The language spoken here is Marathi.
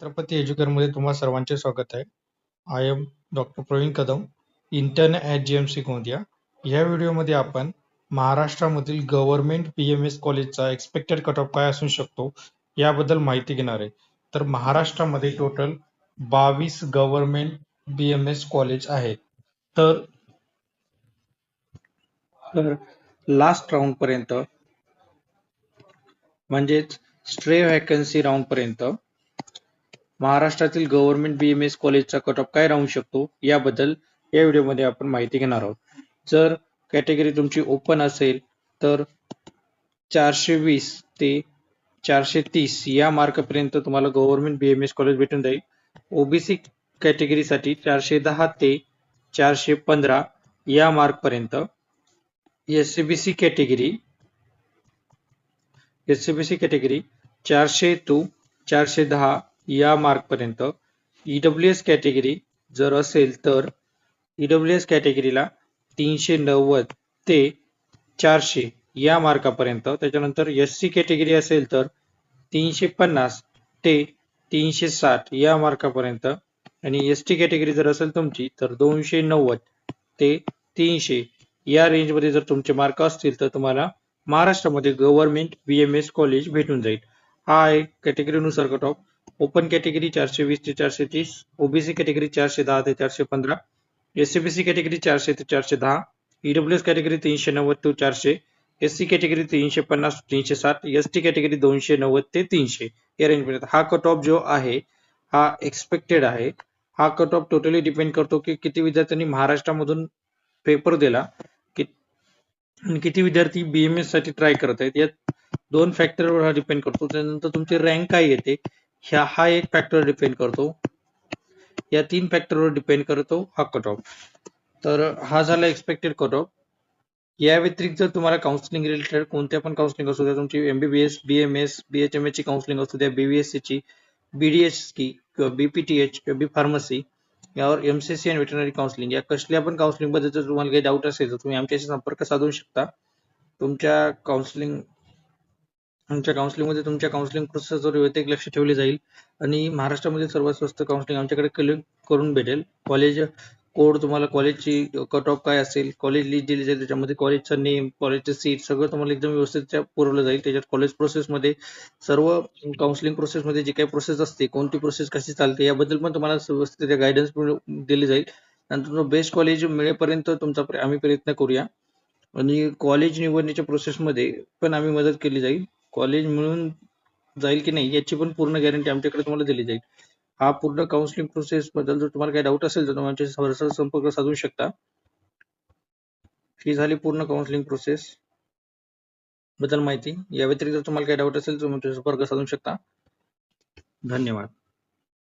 छत्रपती एज्युकेअरमध्ये तुम्हा सर्वांचे स्वागत आहे. I am doctor Praveen Kadam, intern at GMC Gondia. या व्हिडिओमध्ये आपण महाराष्ट्रामधील गव्हर्नमेंट BMS कॉलेजचा एक्सपेक्टेड कट ऑफ काय असू शकतो याबद्दल माहिती घेणार आहे. तर महाराष्ट्रामध्ये टोटल 22 गव्हर्नमेंट BMS कॉलेज आहेत. तर लास्ट राऊंड पर्यंत म्हणजेच स्ट्रे व्हॅकन्सी राऊंड पर्यंत महाराष्ट्रातील गव्हर्नमेंट BMS कॉलेजचा कट ऑफ काय राहू शकतो याबद्दल या व्हिडिओमध्ये आपण माहिती घेणार आहोत. जर कॅटेगरी तुमची ओपन असेल तर 420 ते 430 या मार्कपर्यंत तुम्हाला गव्हर्नमेंट BMS कॉलेज भेटून जाईल. ओबीसी कॅटेगरीसाठी 410 ते 415 या मार्कपर्यंत. SCBC कॅटेगरी 400 to 410 या मार्कपर्यंत. EWS कॅटेगरी जर असेल तर EWS कॅटेगरीला 390 ते 400 या मार्कापर्यंत. त्याच्यानंतर SC कॅटेगरी असेल तर 350 ते 360 या मार्कापर्यंत. आणि ST कॅटेगरी जर असेल तुमची तर 290 ते 300 या रेंजमध्ये जर तुमचे मार्क असतील तर तुम्हाला महाराष्ट्रामध्ये गव्हर्नमेंट BMS कॉलेज भेटून जाईल. हा आहे कॅटेगरीनुसार कट ऑफ. ओपन कॅटेगरी 420 ते 430, ओबीसी कॅटेगरी 410 ते 415, SCBC कॅटेगरी 400 ते 410, EWS कॅटेगरी 390 ते 400, SC कॅटेगरी 350 ते 360, ST कॅटेगरी 290 ते 300 या रेंजमध्ये. हा कट ऑफ जो आहे हा एक्सपेक्टेड आहे. हा कट ऑफ टोटली डिपेंड करतो की किती विद्यार्थ्यांनी महाराष्ट्रामधून पेपर दिला, किती विद्यार्थी BMS साठी ट्राय करत आहेत. या दोन फॅक्टरवर हा डिपेंड करतो. त्यानंतर तुमची रँक काय येते हा एक फॅक्टर डिपेंड करतो. या तीन फॅक्टरवर डिपेंड करतो हा कट ऑफ. तर हा झाला एक्सपेक्टेड कट ऑफ. या व्यतिरिक्त जर तुम्हाला काउन्सिलिंग रिलेटेड कोणत्या पण काउन्सिलिंग असू द्या, तुमची MBBS, BMS, BHMS ची काउन्सिलिंग असू द्या, BVSC ची, BDS की किंवा BPTH किंवा B फार्मसी यावर MCC आणि वेटरनरी काउन्सिलिंग या कसल्या पण काउन्सिलिंग बद्दल जर तुम्हाला काही डाऊट असेल तर तुम्ही आमच्याशी संपर्क साधू शकता. तुमच्या काउन्सिलिंग मध्ये तुमच्या काउन्सिलिंग प्रोसेसवर व्यतिरिक्त लक्ष ठेवले जाईल आणि महाराष्ट्रामध्ये सर्वात स्वस्त काउन्सिलिंग आमच्याकडे करून भेटेल. कॉलेज कोड तुम्हाला कॉलेजची कट ऑफ काय असेल, कॉलेज लिस्ट दिली जाईल, त्याच्यामध्ये कॉलेजचा नेम, कॉलेजचं सीट सगळं तुम्हाला एकदम व्यवस्थित पुरवलं जाईल. त्याच्यात कॉलेज प्रोसेसमध्ये सर्व काउन्सिलिंग प्रोसेसमध्ये जी काही प्रोसेस असते, कोणती प्रोसेस कशी चालते याबद्दल पण तुम्हाला व्यवस्थित गायडन्स दिली जाईल. नंतर बेस्ट कॉलेज मिळेपर्यंत आम्ही प्रयत्न करूया आणि कॉलेज निवडण्याच्या प्रोसेसमध्ये पण आम्ही मदत केली जाईल. कॉलेज मिळून जाईल की नाही याची पण पूर्ण गॅरंटी आमच्याकडे तुम्हाला दिली जाईल. हा पूर्ण काउन्सिलिंग प्रोसेस बद्दल जर तुम्हाला काही डाऊट असेल तर तुम्ही आमच्याशी संपर्क साधू शकता. ही झाली पूर्ण काउन्सिलिंग प्रोसेस बद्दल माहिती. या व्यतिरिक्त तुम्हाला काही डाऊट असेल तर तुमच्याशी संपर्क साधू शकता. धन्यवाद.